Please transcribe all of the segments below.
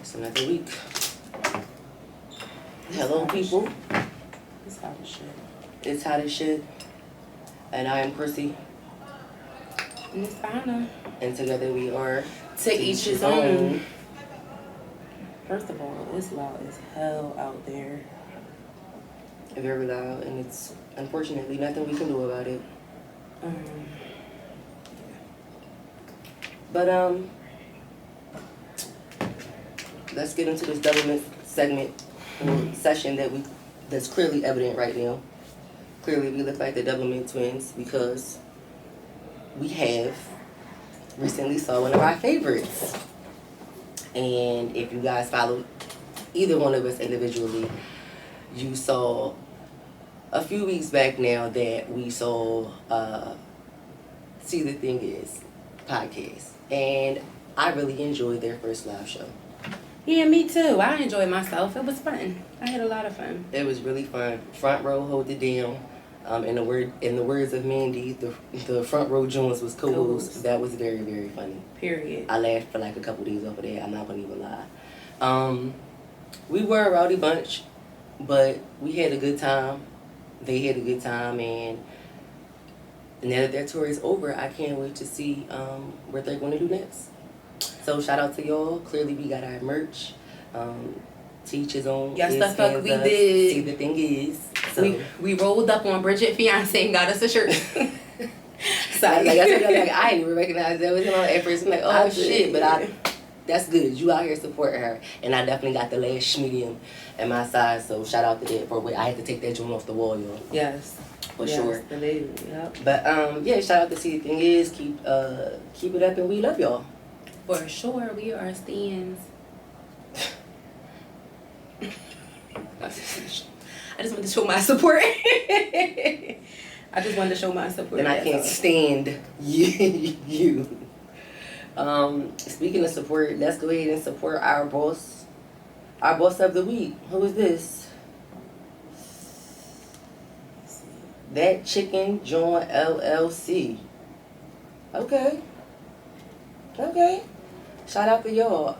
It's another week. Hello, people. It's hot as shit. It's hot as shit. And I am Chrissie. And it's Anna. And together we are To each his own. First of all, it's loud as hell out there. Very loud, and it's unfortunately nothing we can do about it. But let's get into this government segment or session that's clearly evident right now. Clearly, we look like the Doublemint twins because we have recently saw one of our favorites. And if you guys followed either one of us individually, you saw a few weeks back now that we saw See the Thing Is podcast. And I really enjoyed their first live show. Yeah, me too. I enjoyed myself. It was fun. I had a lot of fun. It was really fun. Front row, hold it down. In the words of Mandy, the front row Jones was cool. That was very, very funny. Period. I laughed for like a couple days over there. I'm not gonna even lie. We were a rowdy bunch, but we had a good time. They had a good time, and now that their tour is over, I can't wait to see what they're going to do next. So shout out to y'all. Clearly, we got our merch. Teach his own. Yes, the fuck we did. See the Thing Is. So. We rolled up on Bridget Fiance and got us a shirt. Like I said, I didn't even recognize that was him at first. I'm like, oh shit, but that's good. You out here supporting her, and I definitely got the last medium in my size. So shout out to that for I had to take that joint off the wall, y'all. Yes, for sure. The lady, yep. But yeah, shout out to See the Thing Is. Keep it up, and we love y'all. For sure, we are stands. I just wanted to show my support. I just wanted to show my support. And I can't stand you. Speaking of support, let's go ahead and support our boss of the week. Who is this? That Chicken Joint LLC. Okay. Shout out to y'all.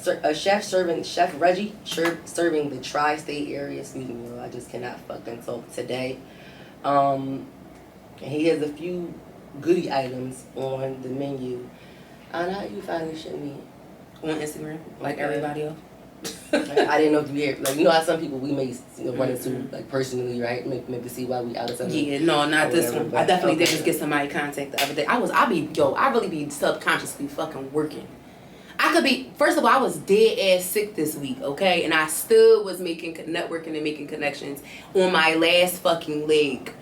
Chef Reggie serving the tri-state area. Excuse me, I just cannot fucking talk today. He has a few goodie items on the menu. Anna, how you find this shit me? On Instagram, like everybody else. I didn't know if you had, like, you know how some people we may run into, like, personally, right? Maybe see why we out of something. Yeah, no, not this one. I definitely did just get somebody contact the other day. I really be subconsciously fucking working. First of all, I was dead ass sick this week, okay? And I still was networking and making connections on my last fucking leg.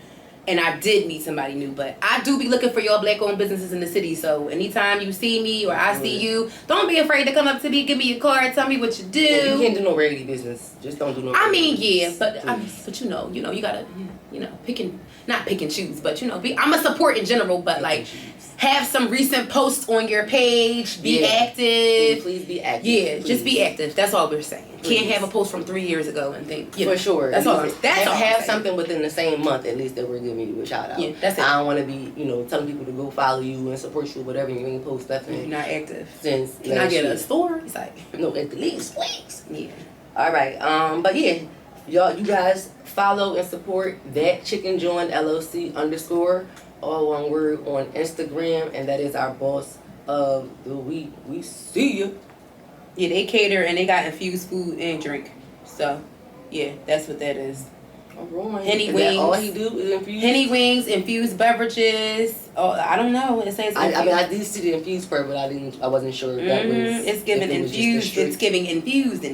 And I did meet somebody new, but I do be looking for your black-owned businesses in the city. So anytime you see me or I see you, don't be afraid to come up to me, give me a card, tell me what you do. Yeah, you can't do no raggedy business. Just don't do no. I mean, yeah, but you know, you gotta, not pick and choose, but I'm a support in general, but like. Have some recent posts on your page. Be active. Please be active. Yeah, just be active. That's all we're saying. Please. Can't have a post from 3 years ago and think. For sure. That's all. Have something within the same month at least that we're giving you a shout out. Yeah, that's it. I don't want to be, telling people to go follow you and support you or whatever. You ain't post nothing. You're not active. Since can I get a store? It's like no, at the least, please. Yeah. All right. But yeah, you guys follow and support That Chicken Joint LLC _ all one word on Instagram, and that is our boss of the week. We see you. Yeah, they cater and they got infused food and drink. So, yeah, that's what that is. All right. Henny wings. All he do is infuse. Henny wings, infused beverages. Oh, I don't know. It says. I did see the infused part, but I wasn't sure if that was. It's giving infused. It's giving infused.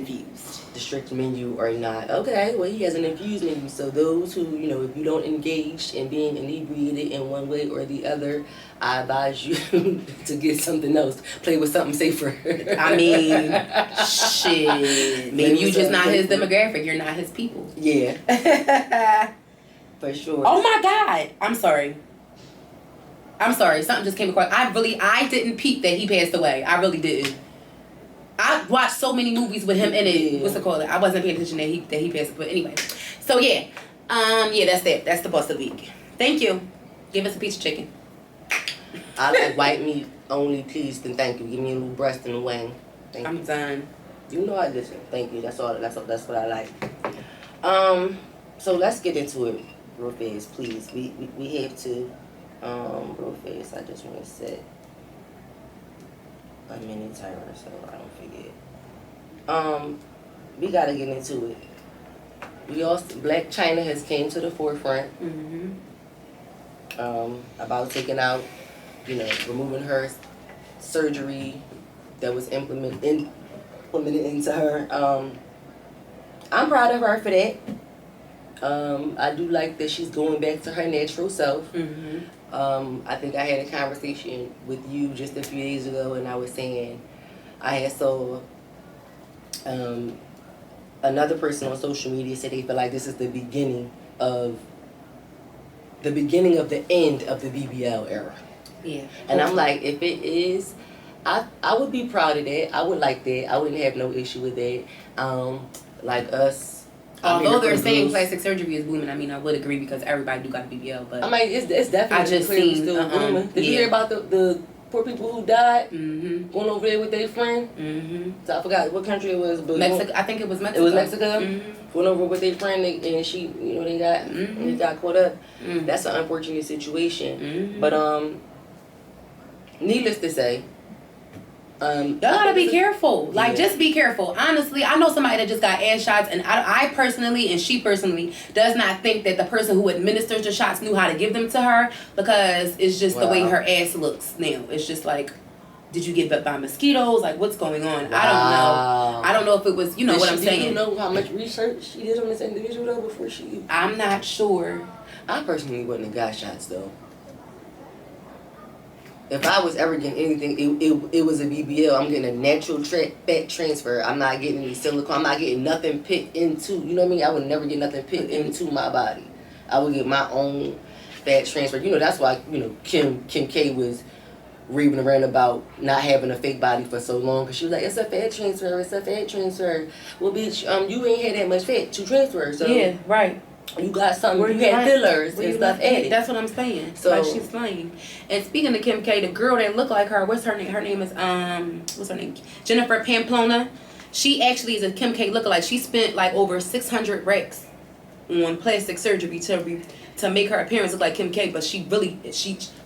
The strict menu or not. Okay, well, he has an infused menu. So those who, if you don't engage in being inebriated in one way or the other, I advise you to get something else. Play with something safer. I mean, shit. Maybe you just not his demographic. You're not his people. Yeah. For sure. Oh my God. I'm sorry. Something just came across. I didn't peep that he passed away. I really didn't. I watched so many movies with him in it. Yeah. What's it called? I wasn't paying attention that he passed. But anyway, so yeah, that's that. That's the boss of the week. Thank you. Give us a piece of chicken. I like white meat only, please, and thank you. Give me a little breast and a wing. I'm done. You know I listen. Thank you. That's all. That's what I like. So let's get into it real fast, please. We have to real fast. I just want to set a minute timer so I don't forget. We gotta get into it. Black China has came to the forefront. About taking out, removing her surgery that was implemented into her. I'm proud of her for that. I do like that she's going back to her natural self. I think I had a conversation with you just a few days ago, and I was saying I had saw another person on social media said they feel like this is the beginning of the end of the BBL era. Yeah. And I'm like, if it is, I would be proud of that. I would like that. I wouldn't have no issue with that. Like us. Although they're saying plastic surgery is booming, I mean, I would agree because everybody do got BBL, but I mean, it's definitely I just seen still booming. Did you hear about the poor people who died going over there with their friend? So I forgot what country it was, but Mexico. I think it was Mexico. It was Mexico. Went over with their friend, and she, they got caught up. That's an unfortunate situation. But needless to say, y'all gotta be careful. Like, just be careful. Honestly, I know somebody that just got ass shots, and I personally, and she personally, does not think that the person who administers the shots knew how to give them to her, because it's just the way her ass looks now. It's just like, did you get bit by mosquitoes? Like, what's going on? I don't know. I don't know if it was, what I'm saying. Do you know how much research she did on this individual though before she? I'm not sure. I personally wouldn't have got shots though. If I was ever getting anything, it was a BBL. I'm getting a natural fat transfer. I'm not getting any silicone. I'm not getting nothing put into. You know what I mean? I would never get nothing put into my body. I would get my own fat transfer. That's why Kim K was raving around about not having a fake body for so long, because she was like, it's a fat transfer. It's a fat transfer. Well, bitch, you ain't had that much fat to transfer. So yeah, right. You got something. You had fillers and stuff added. That's what I'm saying. So like, she's lying. And speaking of Kim K, the girl that looked like her, what's her name? Her name is what's her name? Jennifer Pamplona. She actually is a Kim K lookalike. She spent like over 600 racks on plastic surgery to make her appearance look like Kim K, but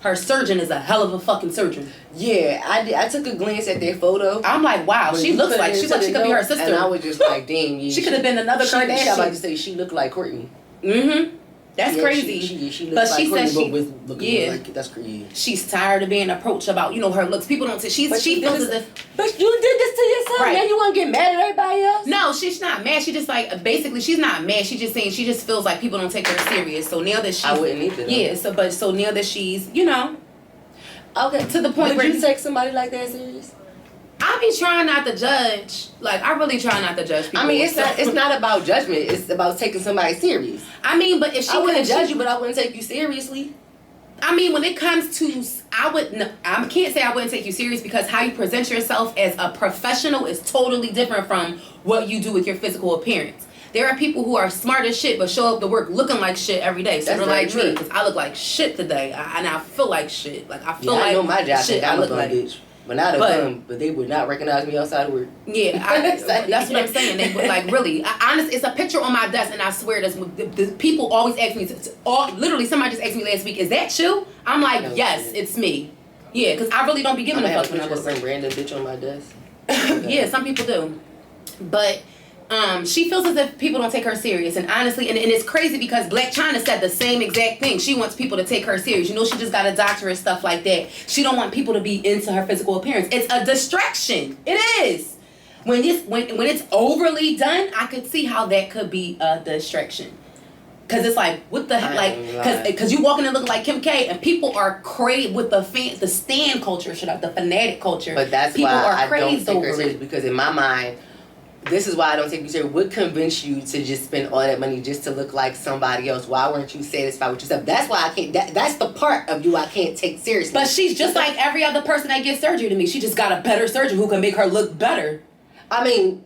her surgeon is a hell of a fucking surgeon. Yeah, I took a glance at their photo. I'm like, wow, she looks like she could be her sister. And I was just like, damn, yeah, she could have been another Kardashian. I was about to say she looked like Courtney. That's crazy. She looks like Courtney, but looking like that's crazy. She's tired of being approached about her looks. People don't say she feels as if. But you did this to yourself. Right. Now you want to get mad at everybody else? No, she's not mad. She just like basically she's not mad. She's just saying she just feels like people don't take her serious. So now that she's, I wouldn't either. Yeah. So now that she's okay, to the point where you take somebody like that serious. I be trying not to judge. Like, I really try not to judge people. I mean, it's not about judgment. It's about taking somebody serious. I mean, but if she wouldn't judge you, but I wouldn't take you seriously. I mean, when it comes to, I can't say I wouldn't take you serious, because how you present yourself as a professional is totally different from what you do with your physical appearance. There are people who are smart as shit but show up to work looking like shit every day. So they're like me, because I look like shit today, and I feel like shit. Like, I feel like I know my job shit. I look like bitch. But now but they would not recognize me outside of work. Yeah, that's what I'm saying. They would, like, really. Honestly, it's a picture on my desk, and I swear the people always ask me. Literally, somebody just asked me last week, "Is that you?" I'm like, no, "Yes, it's me." Yeah, because I really don't be giving a fuck when I go. Some random bitch on my desk. Yeah, some people do, but. She feels as if people don't take her serious, and honestly, and it's crazy because Black China said the same exact thing. She wants people to take her serious. She just got a doctorate, stuff like that. She don't want people to be into her physical appearance. It's a distraction. It is. When it's overly done, I could see how that could be a distraction. Cause it's like, what the heck, cause you walking in looking like Kim K, and people are crazy with the stan culture, the fanatic culture. But that's people why are I don't take her serious, because in my mind, this is why I don't take you serious. What convinced you to just spend all that money just to look like somebody else? Why weren't you satisfied with yourself? That's why I can't. That's the part of you I can't take seriously. But she's just like every other person that gets surgery to me. She just got a better surgeon who can make her look better. I mean,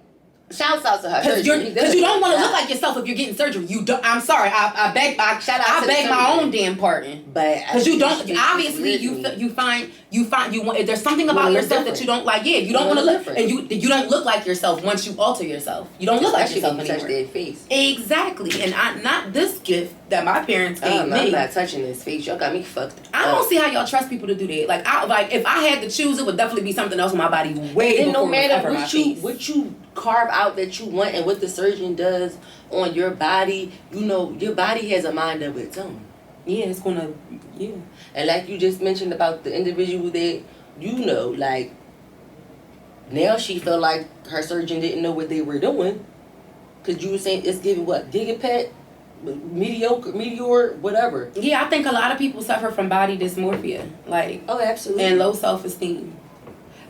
Shouts out to her. Because you don't want to look like yourself if you're getting surgery. You don't. I'm sorry. I beg my own damn pardon. But because you don't. Obviously, you find if there's something about yourself that you don't like. Yeah, you don't want to look, and you don't look like yourself once you alter yourself. You don't look like yourself anymore. Touch their face. Exactly, and not this gift that my parents gave me. I'm not touching this face. Y'all got me fucked. I don't see how y'all trust people to do that. Like if I had to choose, it would definitely be something else on my body way before no matter what you carve out that you want and what the surgeon does on your body, your body has a mind of its own. Yeah, it's gonna. Yeah. And like you just mentioned about the individual that like now she felt like her surgeon didn't know what they were doing, because you were saying it's giving what gigapet. Meteor, whatever. Yeah, I think a lot of people suffer from body dysmorphia, absolutely, and low self-esteem.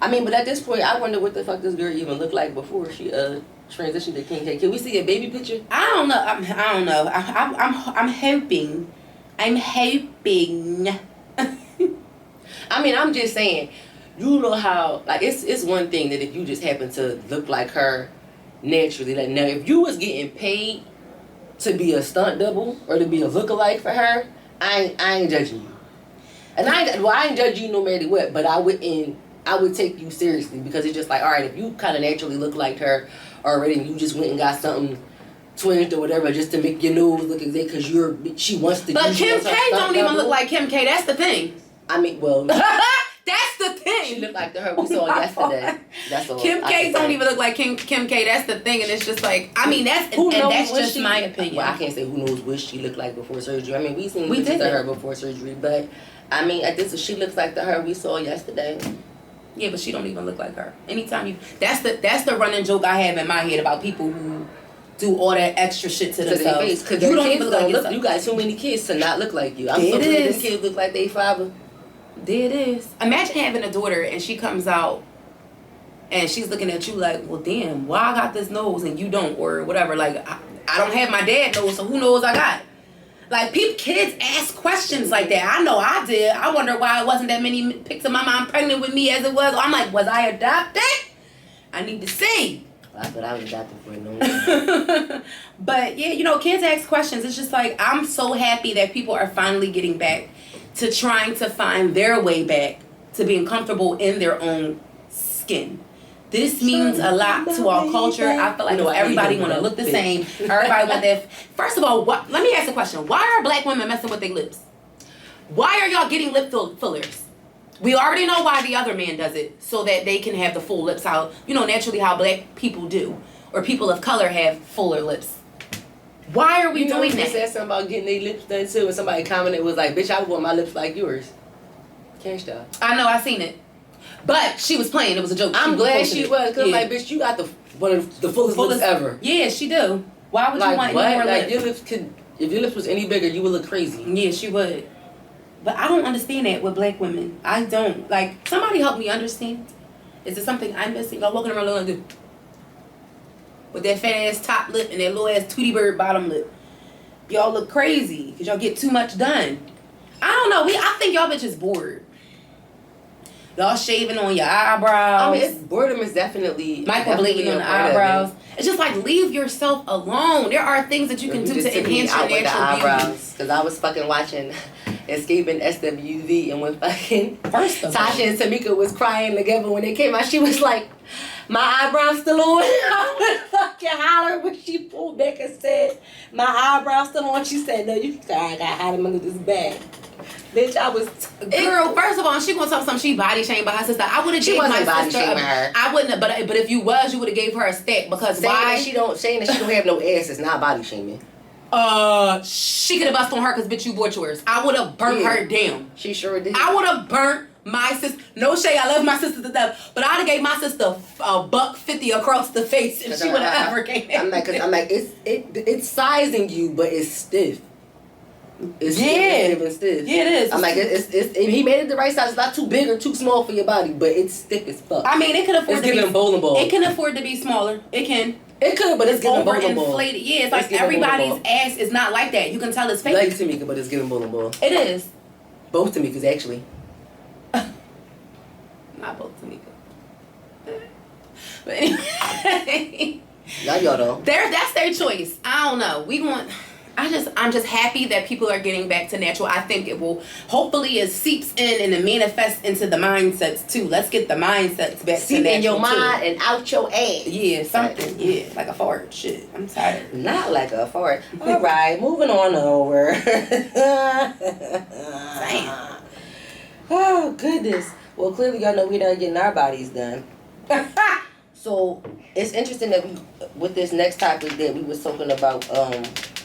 I mean, but at this point, I wonder what the fuck this girl even looked like before she transitioned to King K. Can we see a baby picture? I don't know. I don't know. I'm hoping. I'm hoping. I mean, I'm just saying. You know how it's one thing that if you just happen to look like her naturally. Like now, if you was getting paid to be a stunt double or to be a lookalike for her, I ain't judging you. And I ain't judging you no matter what, but I would take you seriously, because it's just like, all right, if you kind of naturally look like her already and you just went and got something twinged or whatever just to make your nose look exact because she wants to. But Kim K don't even look like Kim K. That's the thing. I mean, well. That's the thing. She looked like her we saw yesterday. That's all. Kim K don't even look like Kim K. That's the thing, and it's just like, I mean, that's just my opinion. Well, I can't say who knows what she looked like before surgery. I mean, we seen pictures of her before surgery, but I mean, she looks like the her we saw yesterday. Yeah, but she don't even look like her. That's the running joke I have in my head about people who do all that extra shit to themselves. Because you don't even look like yourself. You got too many kids to not look like you. I'm so glad them kids look like they father. There it is. Imagine having a daughter and she comes out and she's looking at you like, well, damn, why I got this nose and you don't, or whatever. Like, I don't have my dad nose, so who knows I got? Like, kids ask questions like that. I know I did. I wonder why it wasn't that many pics of my mom pregnant with me as it was. I'm like, was I adopted? I need to see. I thought I was adopted for no. But yeah, kids ask questions. It's just like, I'm so happy that people are finally getting back to trying to find their way back to being comfortable in their own skin. This means a lot to our culture. I feel like everybody want to look the same. Everybody want that. First of all, let me ask a question. Why are black women messing with their lips? Why are y'all getting lip fillers? We already know why the other man does it, so that they can have the full lips out. Naturally how black people do, or people of color have fuller lips. Why are we doing that? You said something about getting their lips done too, and somebody commented was like, bitch, I want my lips like yours. Can't stop. I know, I seen it. But she was playing, it was a joke. I'm glad she was, because like, bitch, you got one of the fullest lips ever. Yeah, she do. Why would you want any more lips? Your lips if your lips was any bigger, you would look crazy. Yeah, she would. But I don't understand that with black women. I don't. Like, somebody help me understand. Is there something I'm missing? Y'all walking around looking like this, with that fat ass top lip and that little ass Tweety Bird bottom lip. Y'all look crazy because y'all get too much done. I don't know. I think y'all bitches bored. Y'all shaving on your eyebrows. I mean, boredom is definitely microblading on the eyebrows. It's just like, leave yourself alone. There are things that you can do to enhance your natural beauty. Because I was fucking watching Escaping SWV, and when fucking Tasha and Tamika was crying together when they came out, she was like, my eyebrows still on. I was fucking hollering when she pulled back and said, my eyebrows still on. She said, no, you I gotta hide them under this bag. Bitch, I was girl. First of all, she gonna talk something. She body shamed by her sister. I would have gave my sister. Her. I wouldn't have. But if you was, you would have gave her a stack, because saying that she don't have no ass is not body shaming. She could have bust on her because bitch, you bought yours. I would have burnt her down. She sure did. I would have burnt my sister. No shade, I love my sister to death, but I'd have gave my sister $150 across the face if she would have ever came. I'm like, it's sizing you, but it's stiff. It's stiff. Yeah, it is. I'm like, it's he made it the right size. It's not too big or too small for your body, but it's stiff as fuck. I mean, it can afford to be bowling ball. It can afford to be smaller. It can. It could, but it's giving bowling ball. Overinflated. Yeah, it's like everybody's ass is not like that. You can tell it's fake. Like Tamika, but it's giving bowling ball. It is. Both Tamikas, actually. Not both Tamika. But anyway. Not y'all though. That's their choice. I don't know. I'm just happy that people are getting back to natural. I think it will, hopefully it seeps in and it manifests into the mindsets too. Let's get the mindsets back Seep to natural in your mind too. and out your ass. Yeah, something. Yeah, like a fart. Shit, I'm tired. Not like a fart. All right, moving on over. Damn. Oh, goodness. Well, clearly y'all know we're not getting our bodies done. So, it's interesting that with this next topic that we was talking about,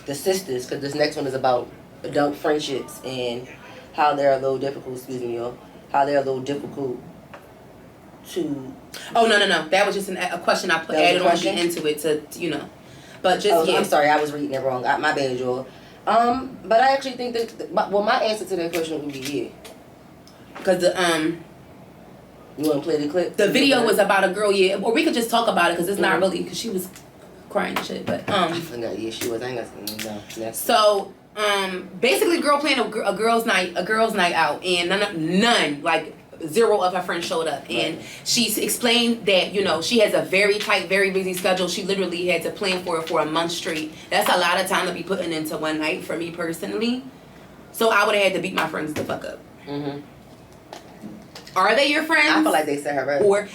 the sisters, because this next one is about adult friendships and how they're a little difficult, how they're a little difficult to... Oh, no. That was just a question I added on the into it to, But just, I'm sorry, I was reading it wrong. My bad, y'all. But I actually think that, my answer to that question would be yeah. Because You want to play the clip? The video was about a girl, yeah. Or we could just talk about it because it's not really, because she was crying and shit. But I forgot. Yeah, she was. I ain't got no. So basically, girl playing a girls' night out, and none like 0 of her friends showed up, and she explained that she has a very tight, very busy schedule. She literally had to plan for it for a month straight. That's a lot of time to be putting into one night for me personally. So I would have had to beat my friends the fuck up. Mm-hmm. Are they your friends? I feel like they set her up. Or,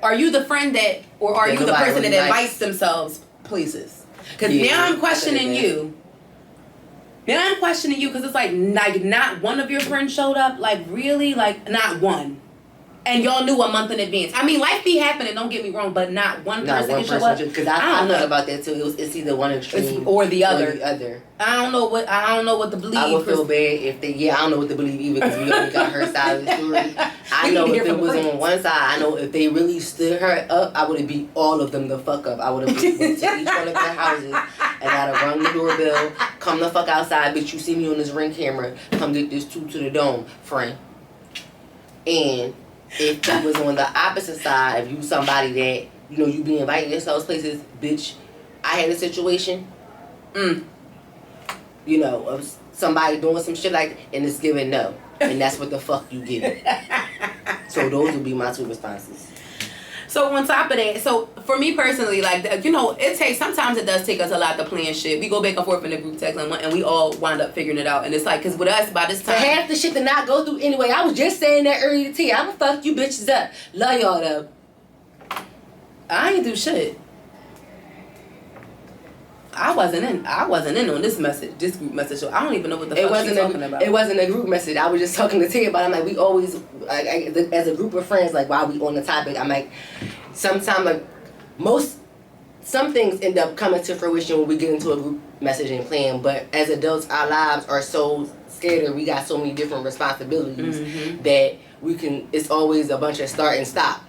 are you the friend that, or are you the person that invites themselves places? Because now I'm questioning you. Now I'm questioning you because it's like not one of your friends showed up. Like, really? Like, not one. And y'all knew a month in advance. I mean, life be happening, don't get me wrong, but not one person can show up. Because I thought about that too. It's either one extreme or the other. I don't know what to believe. I would feel bad if they. I don't know what to believe either because we only got her side of the story. I know if it was on one side, I know if they really stood her up, I would have beat all of them the fuck up. I would have went to each one of their houses and I'd have rung the doorbell. Come the fuck outside, bitch. You see me on this Ring camera. Come get this 2 to the dome, friend. And if it was on the opposite side, if you somebody that, you be inviting yourselves places, bitch, I had a situation, of somebody doing some shit like, and it's giving no. And that's what the fuck you get. So those would be my 2 responses. So on top of that, so for me personally, sometimes it does take us a lot to plan shit. We go back and forth in the group text and we all wind up figuring it out. And it's like, because with us, by this time... For half the shit to not go through anyway. I was just saying that earlier to you. I'ma fuck you bitches up. Love y'all though. I ain't do shit. I wasn't in on this group message. So I don't even know what the fuck she's talking about. It wasn't a group message. I was just talking to Tia about it. I'm like, we always, as a group of friends, like, while we on the topic, I'm like, sometimes, some things end up coming to fruition when we get into a group message and plan, but as adults, our lives are so scattered. We got so many different responsibilities that it's always a bunch of start and stop.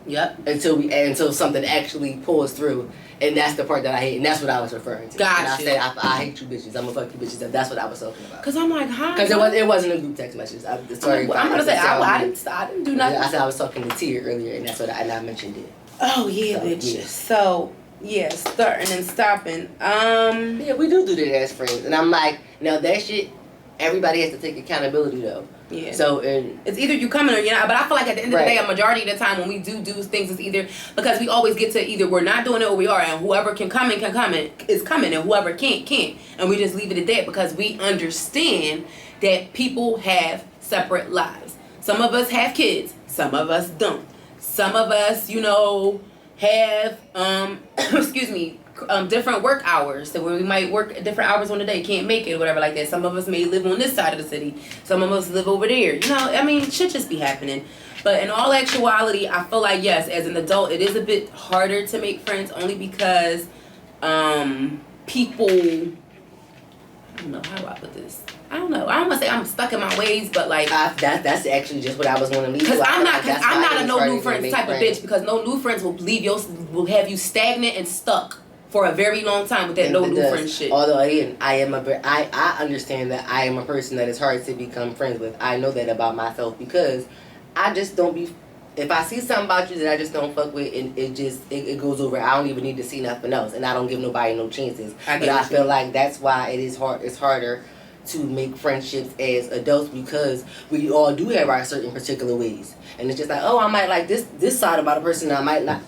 Yep. Until something actually pulls through. And that's the part that I hate, and that's what I was referring to. Gotcha. And I said, I hate you bitches. I'm gonna fuck you bitches up. That's what I was talking about. Because I'm like, huh? Because it wasn't a group text message. I'm gonna say, I didn't do nothing. I said I was talking to Tia earlier, and that's what I mentioned it. Oh, yeah, bitch. Yeah. So, yeah, starting and stopping. Yeah, we do that as friends. And I'm like, now that shit, everybody has to take accountability, though. Yeah. So it's either you coming or you're not. But I feel like at the end of the day, a majority of the time when we do things, it's either because we always get to either we're not doing it or we are, and whoever can come is coming, and whoever can't, and we just leave it at that because we understand that people have separate lives. Some of us have kids, some of us don't. Some of us, have different work hours, so where we might work different hours on the day, can't make it or whatever like that. Some of us may live on this side of the city, some of us live over there. Shit just be happening. But in all actuality, I feel like, yes, as an adult, it is a bit harder to make friends only because people, I don't know, how do I put this? I don't know. I don't want to say I'm stuck in my ways, but like that's actually just what I was going to leave. Because I'm not a no new friends type of bitch. Because no new friends will have you stagnant and stuck for a very long time with that no new friend shit. Although again, I understand that I am a person that is hard to become friends with. I know that about myself because I just don't be. If I see something about you that I just don't fuck with, and it goes over, I don't even need to see nothing else, and I don't give nobody no chances. But I feel like that's why it is hard. It's harder to make friendships as adults because we all do have our certain particular ways, and it's just like, oh, I might like this side about a person, and I might not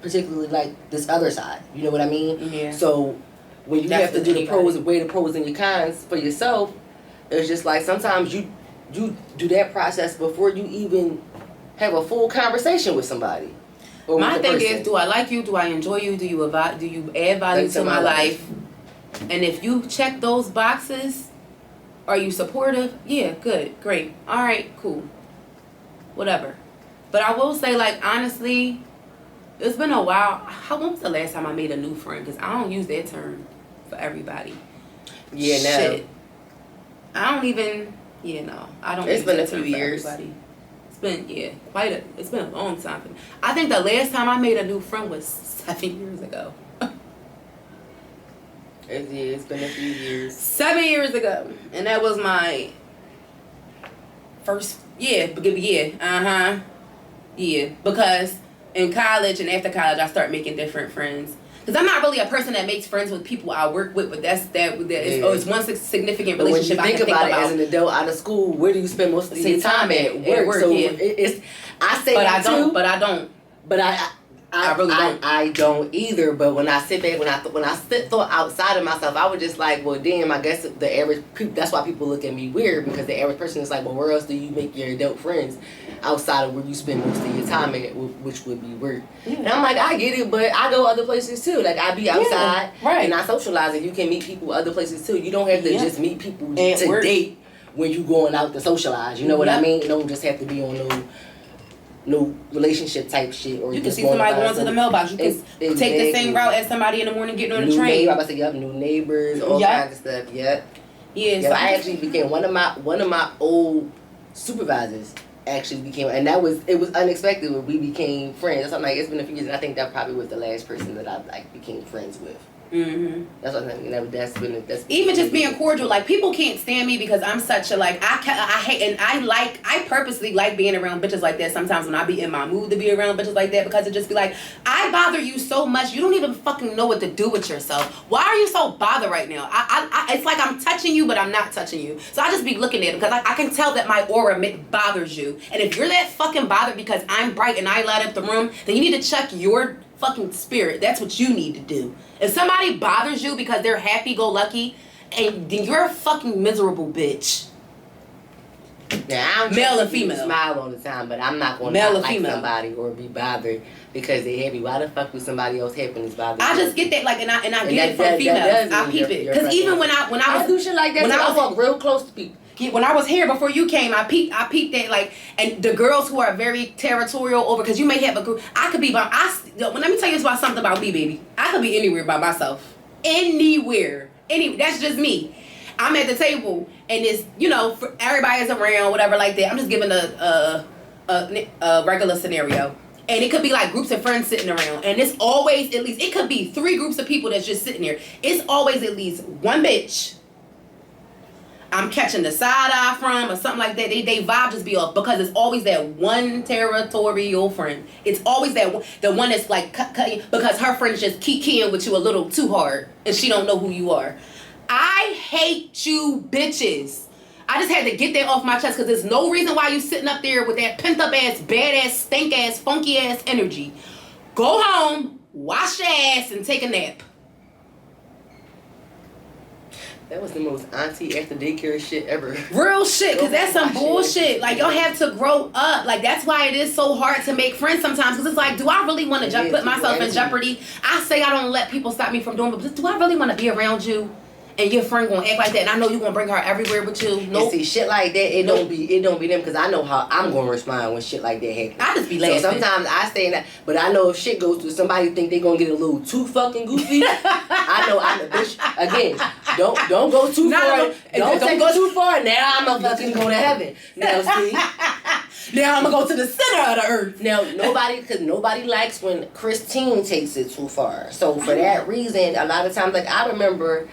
particularly like this other side. You know what I mean? Yeah. So when you have to do the pros and weigh the pros and the cons for yourself, it's just like sometimes you do that process before you even have a full conversation with somebody. My thing is, do I like you? Do I enjoy you? Do you add value to my life? And if you check those boxes, are you supportive? Yeah, good, great. All right, cool. Whatever. But I will say, like, honestly, it's been a while. When was the last time I made a new friend? Because I don't use that term for everybody. Yeah, no. Shit. I don't even, no. I don't It's use been a that term few for years. everybody. It's been, it's been a long time. I think the last time I made a new friend was 7 years ago. It's been a few years. 7 years ago. And that was my first, Yeah, because in college and after college, I start making different friends. Because I'm not really a person that makes friends with people I work with, but it's one significant relationship I can think about. As an adult out of school, where do you spend most of your time at work? So I say but that I don't. too. But I don't. But I really don't. I don't either. But when I sit back, when I thought outside of myself, I was just like, well, damn. I guess the average people. That's why people look at me weird, because the average person is like, well, where else do you make your adult friends outside of where you spend most of your time at, which would be work? Yeah. And I'm like, I get it, but I go other places too. Like I be outside and I socialize, and you can meet people other places too. You don't have to just meet people to date when you going out to socialize. You know what I mean? You don't just have to be on no relationship type shit. Or you can see somebody going to the mailbox. You can take the same route as somebody in the morning getting on the train. I'm about to say, new neighbors, all kinds of stuff. Yep. Yeah. So I actually became one of my old supervisors. Actually became, and it was unexpected when we became friends. That's what I'm like. It's been a few years, and I think that probably was the last person that I became friends with. Mm-hmm. That's what I'm saying. That's even just being cordial. Like, people can't stand me because I'm such a I hate, and I purposely like being around bitches like that sometimes when I be in my mood to be around bitches like that, because it just be like, I bother you so much, you don't even fucking know what to do with yourself. Why are you so bothered right now? It's like I'm touching you, but I'm not touching you. So I just be looking at it because I can tell that my aura bothers you. And if you're that fucking bothered because I'm bright and I light up the room, then you need to check your fucking spirit. That's what you need to do. If somebody bothers you because they're happy-go-lucky, and then you're a fucking miserable bitch. Now, I don't male and female. Smile all the time, but I'm not going to like somebody or be bothered because they happy. Why the fuck would somebody else happiness bother you? I just get that, like, and I get it from females. I peep it, because even when I was do shit like that, I walk real close to people. When I was here before you came, I peeped that, like, and the girls who are very territorial over, because you may have a group. I could be let me tell you about something about me, baby. I could be anywhere by myself. Anywhere. That's just me. I'm at the table, and it's, everybody's around, whatever like that. I'm just giving a regular scenario. And it could be like groups of friends sitting around. And it's always at least, it could be 3 groups of people that's just sitting there. It's always at least one bitch I'm catching the side eye from, or something like that. They vibe just be off, because it's always that one territorial friend. It's always the one that's like cutting, because her friends just keying with you a little too hard, and she don't know who you are. I hate you bitches. I just had to get that off my chest, because there's no reason why you sitting up there with that pent up ass, bad ass, stank ass, funky ass energy. Go home, wash your ass, and take a nap. That was the most auntie after daycare shit ever. Real shit, because that's some bullshit. Like, y'all have to grow up. Like, that's why it is so hard to make friends sometimes. Because it's like, do I really want to put myself in jeopardy? I say I don't let people stop me from doing it, but do I really want to be around you? And your friend gonna act like that, and I know you gonna bring her everywhere with you. Nope. See, shit like that, it don't be them, because I know how I'm gonna respond when shit like that happens. I just be laughing. So sometimes I say that, but I know if shit goes to somebody think they gonna get a little too fucking goofy. I know I'm a bitch. Again, don't go too far. Don't take it too far. Now I'm gonna fucking go to heaven. Now see. Now I'm gonna go to the center of the earth. Now nobody likes when Christine takes it too far. So for that reason, a lot of times, like, I remember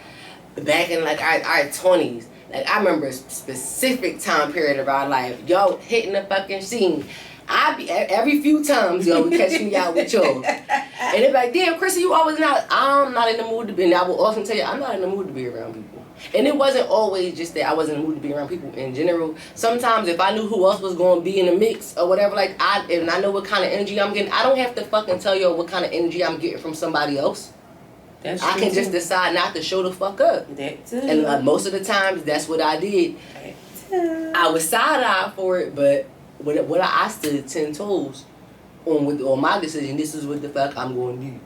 back in like our 20s, like, I remember a specific time period of our life, yo, hitting the fucking scene. I be every few times, yo, would catch me out with y'all, and they be like, damn, Chrissy, you always not. I'm not in the mood to be. And I will often tell you, I'm not in the mood to be around people. And it wasn't always just that I wasn't in the mood to be around people in general. Sometimes if I knew who else was going to be in the mix or whatever, like, and I know what kind of energy I'm getting, I don't have to fucking tell y'all what kind of energy I'm getting from somebody else. That's I true can too. just decide not to show the fuck up. That too. And most of the times, that's what I did. I was side-eyed for it, but when I stood 10 toes on my decision, this is what the fuck I'm going to do.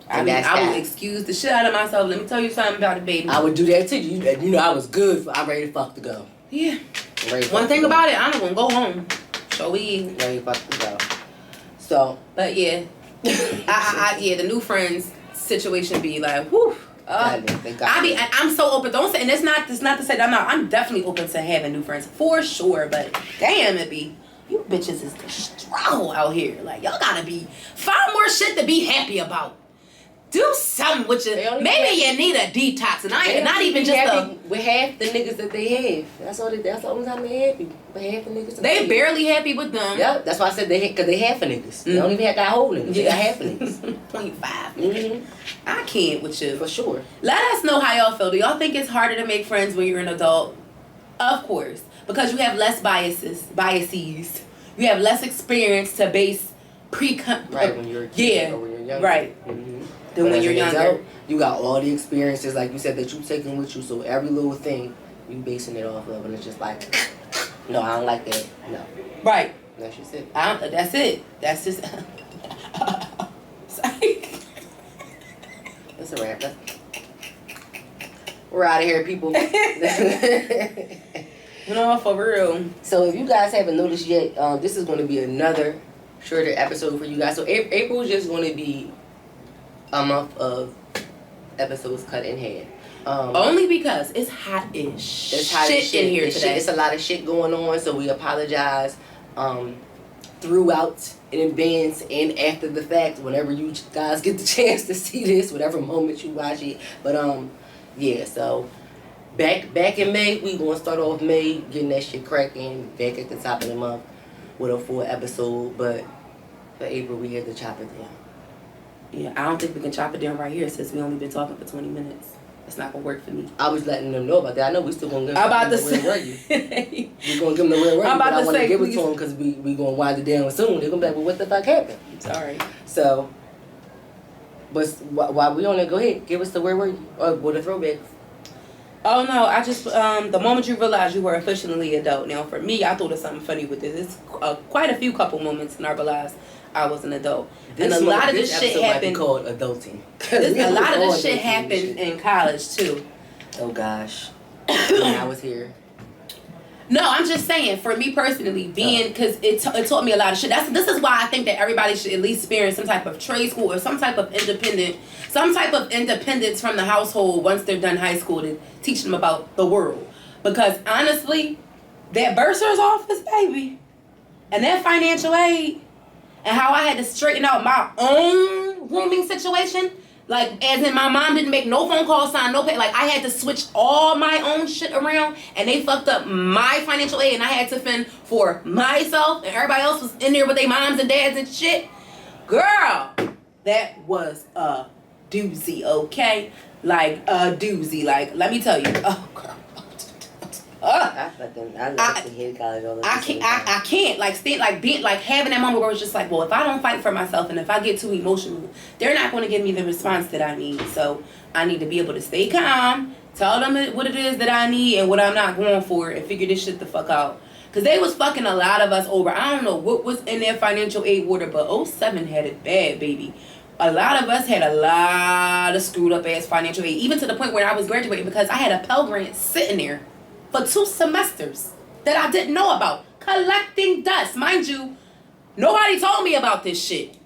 I would excuse the shit out of myself. Let me tell you something about it, baby. I would do that to you. You know, I was good. I'm ready to fuck to go. Yeah. One thing about it, I'm not gonna go home. So we ready to fuck to go. So, but yeah, yeah, the new friends situation be like, whew. I'm so open. Don't say, and it's not to say that I'm definitely open to having new friends for sure. But damn, it be you bitches is the struggle out here. Like y'all gotta find more shit to be happy about. Do something with you. Maybe you need a detox, and not even just with half the niggas that they have. That's all. That's the only time they happy. But half the niggas. They barely happy with them. Yep. That's why I said because they half of niggas. Mm-hmm. They don't even got whole niggas. They got half of niggas. 0.5. Mm-hmm. I can't with you for sure. Let us know how y'all feel. Do y'all think it's harder to make friends when you're an adult? Of course, because you have less biases. You have less experience to base right when you're a kid or when you're younger. Right. Mm-hmm. Then when you're younger, adult, you got all the experiences, like you said, that you taking with you. So every little thing, you basing it off of, and it's just like, no, I don't like that. No. Right. That's just it. That's it. That's just. That's a wrap. We're out of here, people. No, for real. So if you guys haven't noticed yet, this is going to be another shorter episode for you guys. So April is just going to be a month of episodes cut in half. Only because it's hot as shit in here today. It's a lot of shit going on, so we apologize throughout, in advance, and after the fact, whenever you guys get the chance to see this, whatever moment you watch it. But yeah, so back in May, we gonna start off May getting that shit cracking. Back at the top of the month with a full episode, but for April we had to chop it down. Yeah, I don't think we can chop it down right here since we only been talking for 20 minutes. It's not gonna work for me. I was letting them know about that. I know we still gonna give them where were you. We gonna give them the where were you, but I want to give it to them because we gonna wind it down soon. They're gonna be like, well, what the fuck happened? Sorry. So, but while we on it, go ahead, give us the where were you or what a throwback. Oh no, I just the moment you realize you were officially adult. Now for me, I thought of something funny with this. It's quite a few couple moments when I realized I was an adult. And a lot of this shit happened. Called adulting. A lot of this shit happened in college too. Oh gosh, when I was here. No, I'm just saying, for me personally, because it taught me a lot of shit. This is why I think that everybody should at least experience some type of trade school or some type of independence from the household once they're done high school to teach them about the world. Because honestly, that bursar's office, baby, and that financial aid, and how I had to straighten out my own rooming situation. Like, as in my mom didn't make no phone calls, sign no pay. Like, I had to switch all my own shit around, and they fucked up my financial aid, and I had to fend for myself, and everybody else was in there with their moms and dads and shit. Girl, that was a doozy, okay? Like, a doozy. Like, let me tell you. Oh, girl. I love to hit college all the time. I can't having that moment where it's just like, well, if I don't fight for myself and if I get too emotional, they're not going to give me the response that I need. So I need to be able to stay calm, tell them what it is that I need and what I'm not going for, and figure this shit the fuck out. Because they was fucking a lot of us over. I don't know what was in their financial aid water, but 07 had it bad, baby. A lot of us had a lot of screwed up ass financial aid, even to the point where I was graduating because I had a Pell Grant sitting there for 2 semesters that I didn't know about, collecting dust. Mind you, nobody told me about this shit.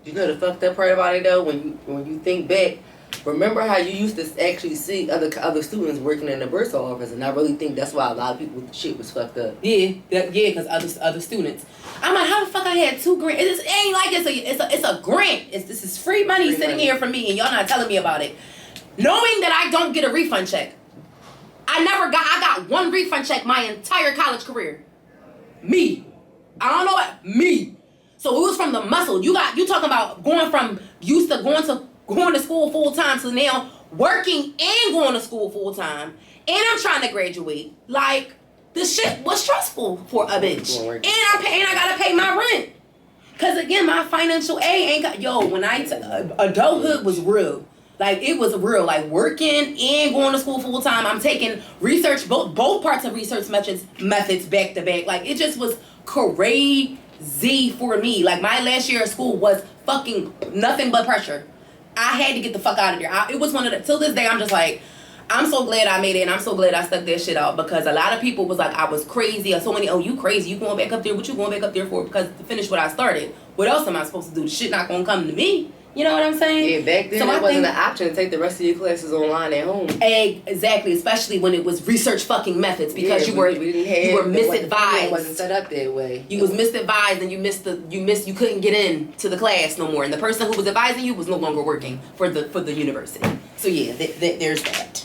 You know the fucked up part about it though, when you think back, remember how you used to actually see other students working in the bursar office, and I really think that's why a lot of people shit was fucked up. Yeah, because other students. I'm like, how the fuck I had 2 grants? It ain't like it's a grant. This is free money sitting here for me, and y'all not telling me about it, knowing that I don't get a refund check. I got 1 refund check my entire college career. Me. I don't know what. Me. So it was from the muscle. You talking about going from used to going to school full time to now working and going to school full time, and I'm trying to graduate. Like, this shit was stressful for a bitch. And I gotta pay my rent. Cause again, my financial aid ain't got, when adulthood was real. Like, it was real. Like, working and going to school full time. I'm taking research, both parts of research methods back to back. Like, it just was crazy for me. Like, my last year of school was fucking nothing but pressure. I had to get the fuck out of there. It was one of the, till this day, I'm just like, I'm so glad I made it, and I'm so glad I stuck that shit out, because a lot of people was like, I was crazy, or so many, you crazy, you going back up there, what you going back up there for? Because to finish what I started, what else am I supposed to do? The shit not gonna come to me. You know what I'm saying? Yeah, back then it wasn't an option to take the rest of your classes online at home. Exactly, especially when it was research fucking methods, because you were misadvised. It wasn't set up that way. You was misadvised, and you couldn't get in to the class no more, and the person who was advising you was no longer working for the university. So yeah, there's that.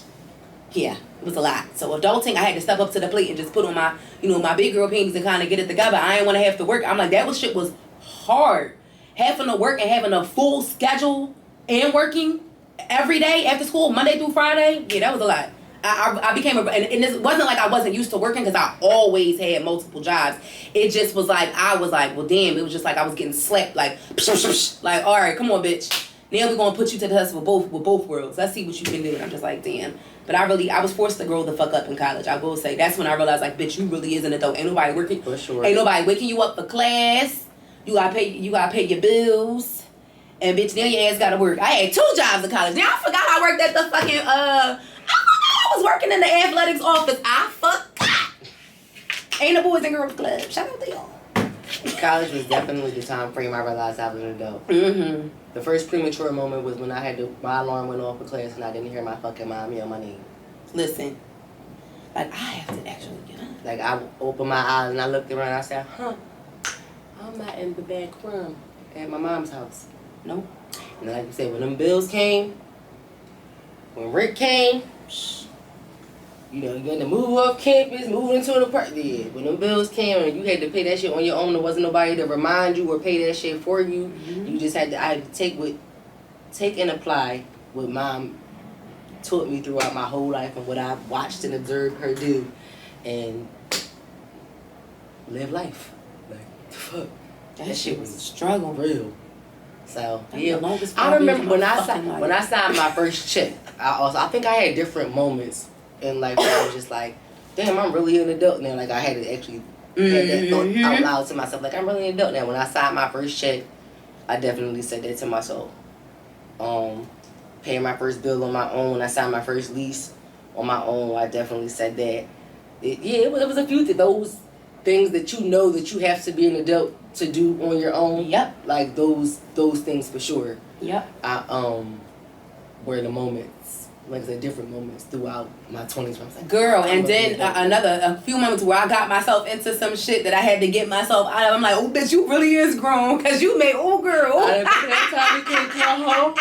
Yeah, it was a lot. So adulting, I had to step up to the plate and just put on my, my big girl panties and kind of get it together. I didn't want to have to work. I'm like, shit was hard. Having to work and having a full schedule and working every day after school, Monday through Friday. Yeah, that was a lot. I became and it wasn't like I wasn't used to working, because I always had multiple jobs. It just was like, I was like, well, damn, it was just like I was getting slapped, like, like, all right, come on, bitch. Now we're going to put you to the test with both worlds. Let's see what you can do. And I'm just like, damn. But I was forced to grow the fuck up in college. I will say, that's when I realized, like, bitch, you really is an adult. Ain't nobody working. For sure. Ain't nobody waking you up for class. You gotta pay your bills. And bitch, now your ass gotta work. I had 2 jobs in college. Now I forgot I worked at the fucking, I was working in the athletics office. I forgot. Ain't a Boys and Girls Club. Shout out to y'all. College was definitely the time frame I realized I was an adult. Mm-hmm. The first premature moment was when my alarm went off for class and I didn't hear my fucking mom yell my name. Listen, like, I have to actually get up. Like, I opened my eyes and I looked around and I said, I'm not in the back room at my mom's house. Nope. And like you said, when them bills came, when Rick came, you had to move off campus, move into an apartment. Yeah, when them bills came and you had to pay that shit on your own, there wasn't nobody to remind you or pay that shit for you. Mm-hmm. You just I had to take and apply what mom taught me throughout my whole life and what I watched and observed her do, and live life. Like, fuck. That shit was a struggle. Real. So, yeah. I remember when I signed my first check, I think I had different moments in life where I was just like, damn, I'm really an adult now. Like, I had to actually had that thought out loud to myself. Like, I'm really an adult now. When I signed my first check, I definitely said that to myself. Paying my first bill on my own. When I signed my first lease on my own, I definitely said that. It was a few those things that that you have to be an adult to do on your own. Yep. Like those things for sure. Yep. Were the moments, like I said, different moments throughout my 20s. I was like, girl, and then a few moments where I got myself into some shit that I had to get myself out of. I'm like, oh, bitch, you really is grown, because you made, girl. That time we came home.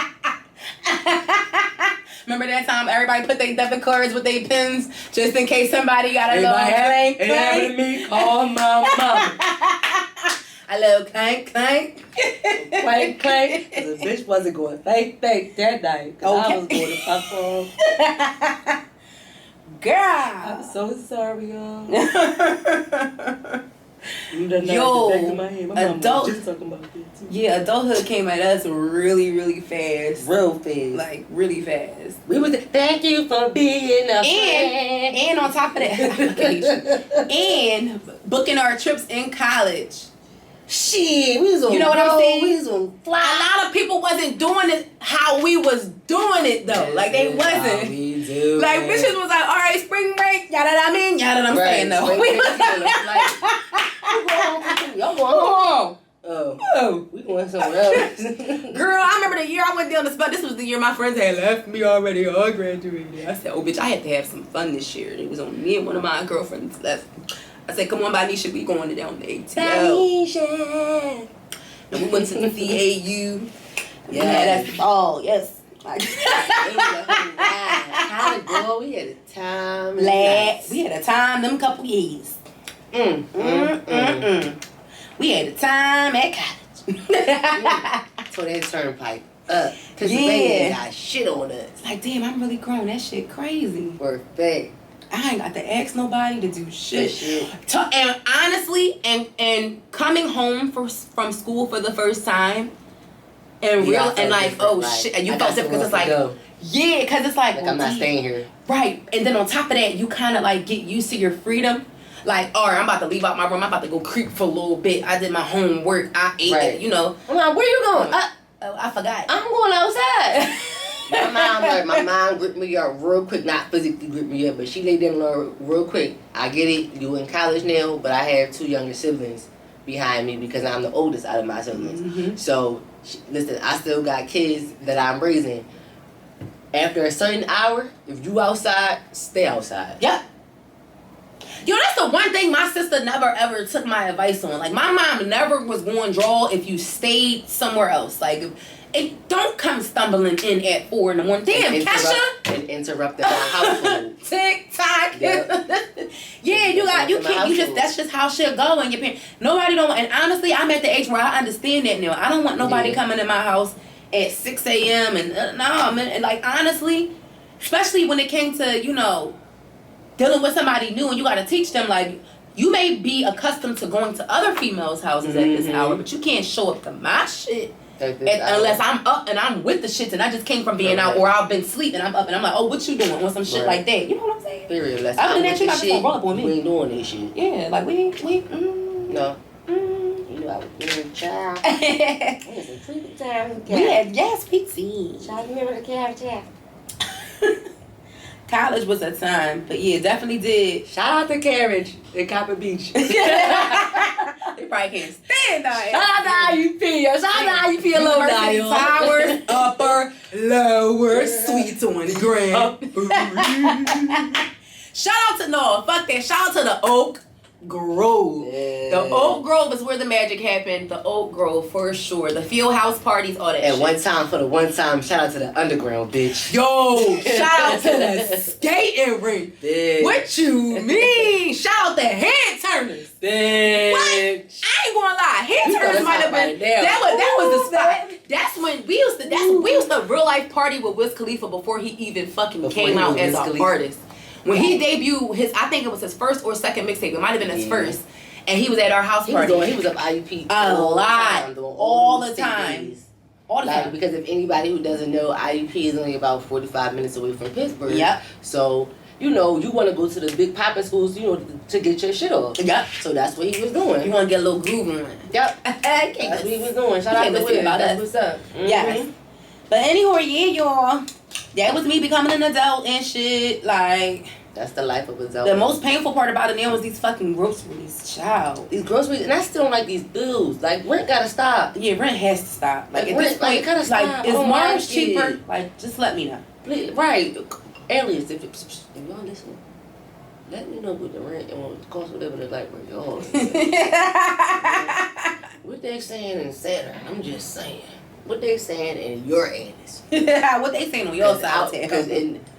Remember that time everybody put their debit cards with their pins just in case somebody got a little clank, clank. Me call my mama. A little clank, clank. Clank, clank. The bitch wasn't going fake that night. Okay. I was going to fuck off. Girl. I'm so sorry, y'all. Adulthood came at us really, really fast. Real fast. Like, really fast. We was thank you for being a friend. And on top of that, and booking our trips in college. Shit, we was on, you know what I'm saying? We was on fly. A lot of people wasn't doing it how we was doing it though. Yes, like, they wasn't. We do, like, bitches was like, all right, spring break, I'm saying though. We was like, y'all going home. Oh, we going somewhere else. Girl, I remember the year I went down the spot. This was the year my friends had left me already. I graduated. I said, oh, bitch, I had to have some fun this year. It was on me and one of my girlfriends left. I said, come on, Banisha, we going down the ATL. Banisha. And we went to the CAU. Yeah, that's all. Yes. We had a time. We had a time them couple years. We had a time at college. So that turnpike. Pennsylvania got shit on us. Like, damn, I'm really grown. That shit crazy. Perfect. I ain't got to ask nobody to do shit. And honestly, and coming home from school for the first time, and like, oh shit, and you felt different because it's like, yeah, because it's like I'm not staying here. Right, and then on top of that, you kind of like get used to your freedom. Like, all right, I'm about to leave out my room. I'm about to go creep for a little bit. I did my homework. I ate it, you know. I'm like, where you going? I forgot. I'm going outside. my mom gripped me up real quick. Not physically gripped me up, but she laid down on her real quick. I get it. You in college now, but I have 2 younger siblings behind me because I'm the oldest out of my siblings. Mm-hmm. So, listen, I still got kids that I'm raising. After a certain hour, if you outside, stay outside. Yep. Yo, that's the one thing my sister never ever took my advice on. Like, my mom never was going to draw if you stayed somewhere else. Like, don't come stumbling in at 4 in the morning. Damn, Kesha. And interrupting my household. TikTok. Yep. Yeah, you can't, that's just how shit go. And your parents, nobody don't, and honestly, I'm at the age where I understand that now. I don't want nobody coming in my house at 6 a.m. and and like, honestly, especially when it came to, you know, dealing with somebody new and you got to teach them, like, you may be accustomed to going to other females' houses at this hour, but you can't show up to my shit unless I'm up and I'm with the shit and I just came from being out, or I've been asleep and I'm up and I'm like, oh, what you doing? Or some shit like that. You know what I'm saying? Period. Other than that, you got to roll up on me. We ain't doing this shit. Yeah, like we no. You know, I was being a child. It was a creepy time. We had pizza. Child, remember the character? College was a time, but yeah, definitely did. Shout out to Carriage in Copper Beach. They probably can't stand that. Shout out to IUP. Shout out to IUP alumni. Towers, upper, lower, sweets on the ground. Shout out to fuck that. Shout out to the Oak Grove. Yeah. The Oak Grove is where the magic happened. The Oak Grove for sure. The field house parties, all that. And shit. one time, shout out to the underground, bitch. Yo, shout out to the skating rink. Bitch. What you mean? Shout out the head turners. Bitch. What? I ain't gonna lie. Head turners might have been that was the spot. That's when we used to real life party with Wiz Khalifa before he even came out as an artist. When he debuted I think it was his first or second mixtape. It might have been his first. And he was at our house party. He was up IUP a lot. All the time. All the time. Because if anybody who doesn't know, IUP is only about 45 minutes away from Pittsburgh. Yep. So, you know, you want to go to the big popping schools, you know, to get your shit off. Yep. So that's what he was doing. You want to get a little groove on. Yep. That's what he was doing. Shout out to Wiz. That's what's up. Mm-hmm. Yes. But anyway, yeah, y'all. That was me becoming an adult and shit. Like... That's the life of a adult. The most painful part about it now was these fucking groceries, child. These groceries, and I still don't like these bills. Like, rent gotta stop. Yeah, rent has to stop. Like, at rent, this point, gotta stop. Is Mars cheaper? Like, just let me know. Please, right. Alias, if y'all listen, let me know what the rent and what the cost, whatever the like for y'all. What they saying in Saturn, I'm just saying. What they saying in your ass. What they saying on your side. Because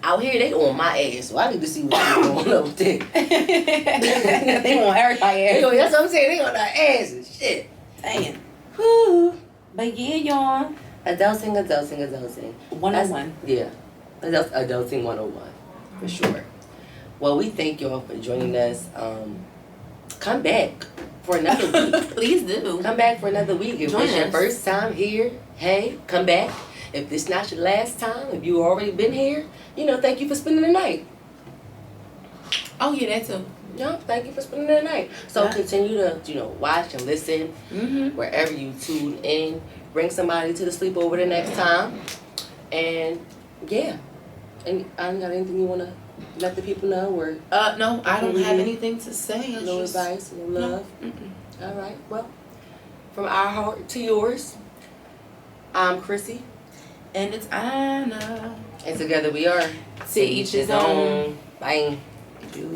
out here, they on my ass. So I need to see what's going on over there. They on everybody's ass. That's what I'm saying. They on our asses. Shit. Damn. Whew. But yeah, y'all. Adulting. 101. Yeah. Adulting 101. For sure. Well, we thank y'all for joining us. Come back for another week. Please do. Come back for another week. If it's your first time here, hey, come back. If this not your last time, if you already been here, you know, thank you for spending the night. Oh, yeah, that too. Yeah, thank you for spending the night. So continue to, you know, watch and listen wherever you tune in. Bring somebody to the sleepover the next time. And, yeah. And I ain't got anything you want to let the people know? Or no, I don't have anything to say. No advice, no love? No. All right. Well, from our heart to yours, I'm Chrissy. And it's Anna. And together we are To each his own. Bye.